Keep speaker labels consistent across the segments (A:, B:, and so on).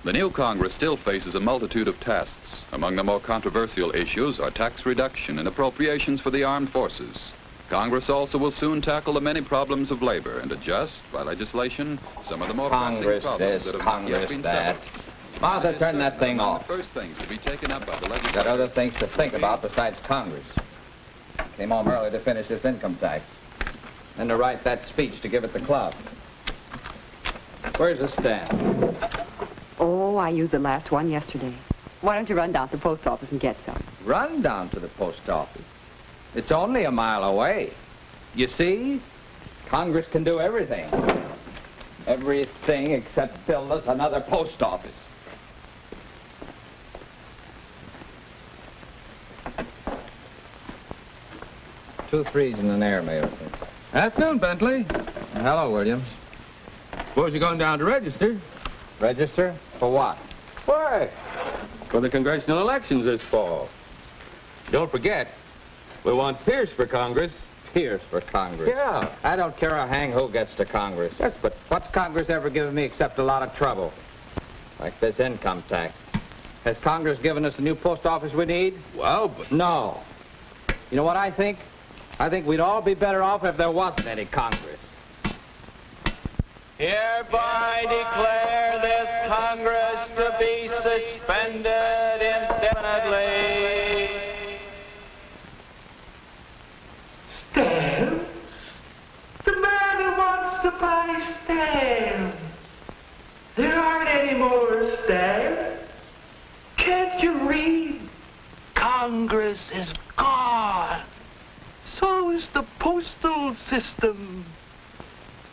A: The new Congress still faces a multitude of tasks. Among the more controversial issues are tax reduction and appropriations for the armed forces. Congress also will soon tackle the many problems of labor and adjust, by legislation, some of the more pressing problems that have not yet been settled.
B: Martha, turn that thing off.
A: The first things to be taken up by the legislature.
B: Got other things to think about besides Congress. Came home early to finish this income tax. Then to write that speech to give at the club. Where's the stamp?
C: Oh, I used the last one yesterday. Why don't you run down to the post office and get some?
B: Run down to the post office. It's only a mile away. You see, Congress can do everything. Everything except build us another post office. Two threes and an air mail.
D: Afternoon, Bentley.
B: Hello, Williams.
D: Suppose you're going down to register.
B: Register? For what?
D: Why? For the congressional elections this fall. Don't forget, we want Pierce for Congress.
B: Pierce for Congress.
D: Yeah.
B: I don't care a hang who gets to Congress.
D: Yes, but
B: What's Congress ever given me except a lot of trouble? Like this income tax. Has Congress given us the new post office we need?
D: well, but
B: No. You know what I think? I think we'd all be better off if there wasn't any Congress.
E: Hereby declare this Congress to be suspended indefinitely.
F: Stamp? The man who wants to buy stamps. There aren't any more stamps. Can't you read? Congress is gone. So is the postal system.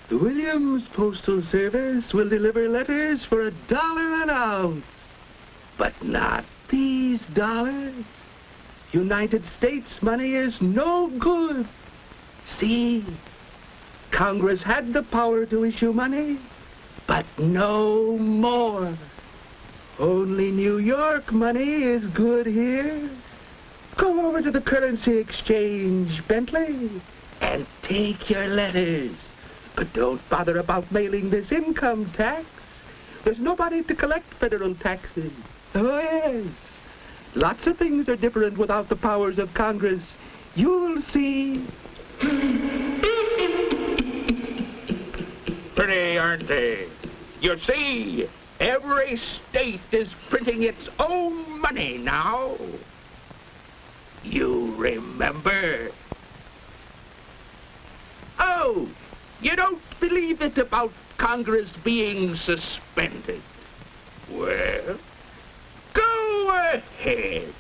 F: The Williams Postal Service will deliver letters for $1 an ounce. But not these dollars. United States money is no good. See, Congress had the power to issue money, but no more. Only New York money is good here. Go over to the currency exchange, Bentley, and take your letters. But don't bother about mailing this income tax. There's nobody to collect federal taxes. Oh, yes. Lots of things are different without the powers of Congress. You'll see.
G: Pretty, aren't they? You see, every state is printing its own money now. You remember? Oh, you don't believe it about Congress being suspended? Well, go ahead.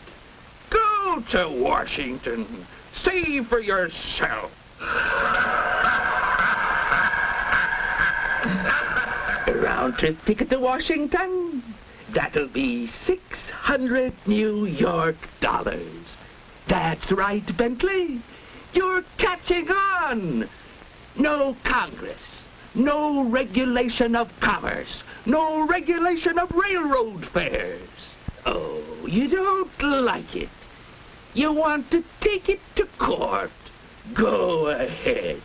G: Go to Washington. See for yourself.
F: A round-trip ticket to Washington? That'll be 600 New York dollars. That's right, Bentley. You're catching on. No Congress, no regulation of commerce, no regulation of railroad fares. Oh, you don't like it. You want to take it to court. Go ahead.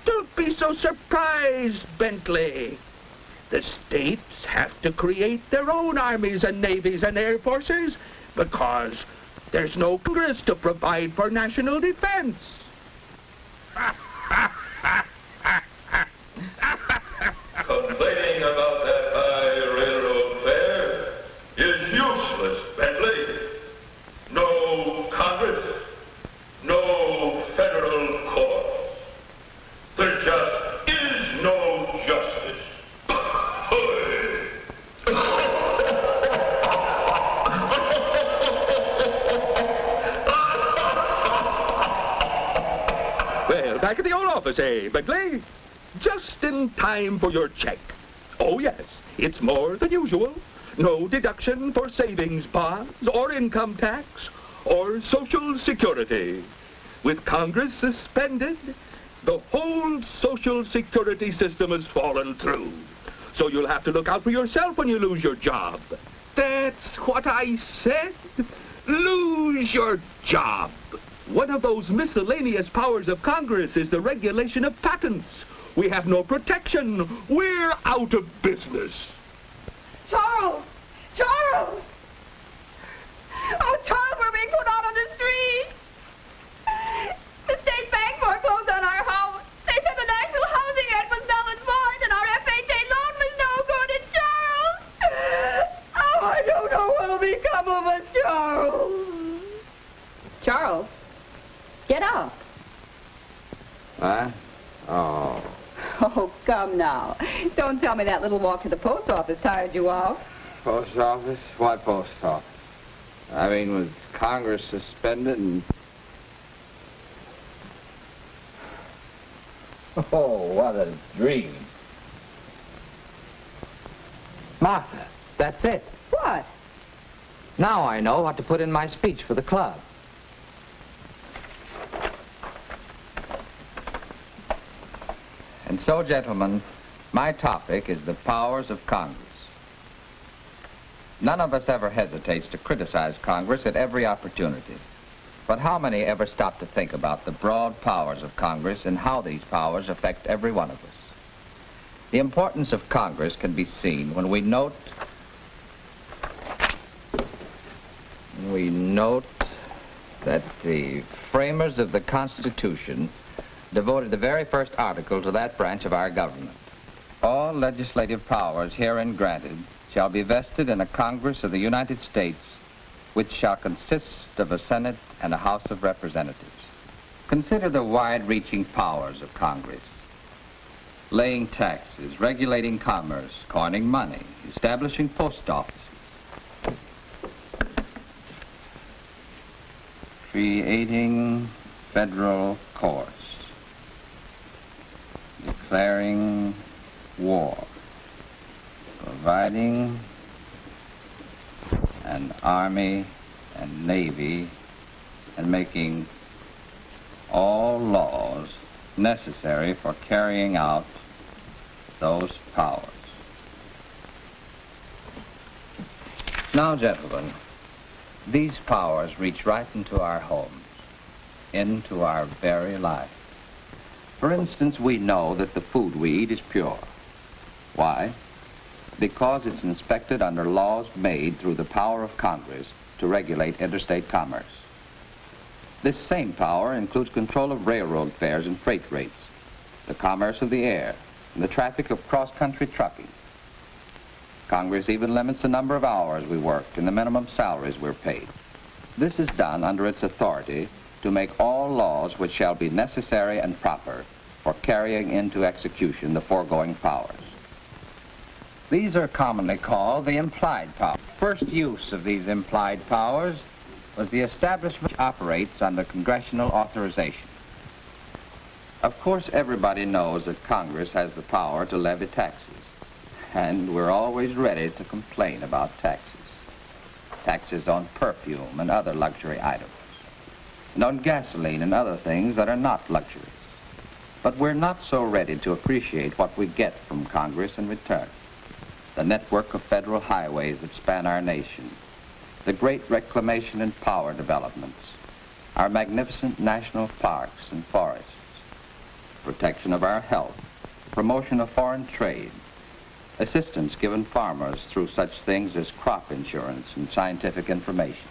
F: Don't be so surprised, Bentley. The states have to create their own armies and navies and air forces because there's no Congress to provide for national defense.
H: Complaining about that high railroad fare is useless, Bentley. No Congress, no federal court. There just is no justice.
G: Well, back at the old office, eh, Bentley? Just in time for your check. Oh, yes, it's more than usual. No deduction for savings bonds or income tax or Social Security. With Congress suspended, the whole Social Security system has fallen through. So you'll have to look out for yourself when you lose your job. That's what I said. Lose your job. One of those miscellaneous powers of Congress is the regulation of patents. We have no protection. We're out of business.
F: Charlie!
C: Charles! Charles! Oh, Charles, we're being put out on the street. The state bank foreclosed on our house. They said the National Housing Act was null and void, and our FHA loan was no good. And Charles! Oh, I don't know what'll become of us, Charles. Charles, get up.
B: What? Oh.
C: Oh, come now. Don't tell me that little walk to the post office tired you out.
B: Post office? What post office? I mean, with Congress suspended and... Oh, what a dream. Martha, that's it.
C: What?
B: Now I know what to put in my speech for the club. And so, gentlemen, my topic is the powers of Congress. None of us ever hesitates to criticize Congress at every opportunity. But how many ever stop to think about the broad powers of Congress and how these powers affect every one of us? The importance of Congress can be seen when we note that the framers of the Constitution devoted the very first article to that branch of our government. All legislative powers herein granted shall be vested in a Congress of the United States, which shall consist of a Senate and a House of Representatives. Consider the wide-reaching powers of Congress. Laying taxes, regulating commerce, coining money, establishing post offices, creating federal courts, declaring war, providing an army and navy, and making all laws necessary for carrying out those powers. Now, gentlemen, these powers reach right into our homes, into our very life. For instance, we know that the food we eat is pure. Why? Because it's inspected under laws made through the power of Congress to regulate interstate commerce. This same power includes control of railroad fares and freight rates, the commerce of the air, and the traffic of cross-country trucking. Congress even limits the number of hours we work and the minimum salaries we're paid. This is done under its authority to make all laws which shall be necessary and proper for carrying into execution the foregoing powers. These are commonly called the implied powers. First use of these implied powers was the establishment which operates under congressional authorization. Of course, everybody knows that Congress has the power to levy taxes, and we're always ready to complain about taxes. Taxes on perfume and other luxury items, and on gasoline and other things that are not luxuries. But we're not so ready to appreciate what we get from Congress in return. The network of federal highways that span our nation, the great reclamation and power developments, our magnificent national parks and forests, protection of our health, promotion of foreign trade, assistance given farmers through such things as crop insurance and scientific information,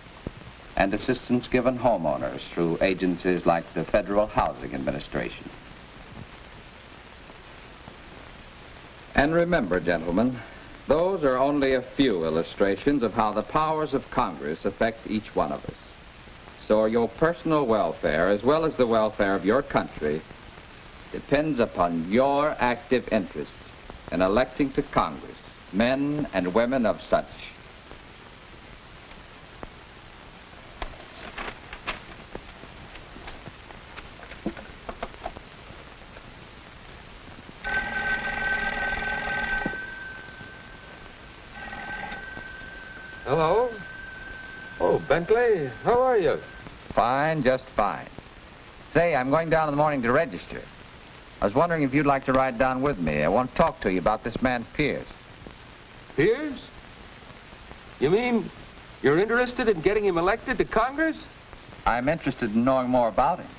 B: and assistance given homeowners through agencies like the Federal Housing Administration. And remember, gentlemen, those are only a few illustrations of how the powers of Congress affect each one of us. So your personal welfare, as well as the welfare of your country, depends upon your active interest in electing to Congress men and women of such.
D: Hello? Oh, Bentley, how are you?
B: Fine, just fine. Say, I'm going down in the morning to register. I was wondering if you'd like to ride down with me. I want to talk to you about this man, Pierce.
D: Pierce? You mean you're interested in getting him elected to Congress?
B: I'm interested in knowing more about him.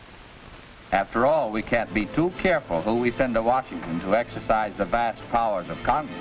B: After all, we can't be too careful who we send to Washington to exercise the vast powers of Congress.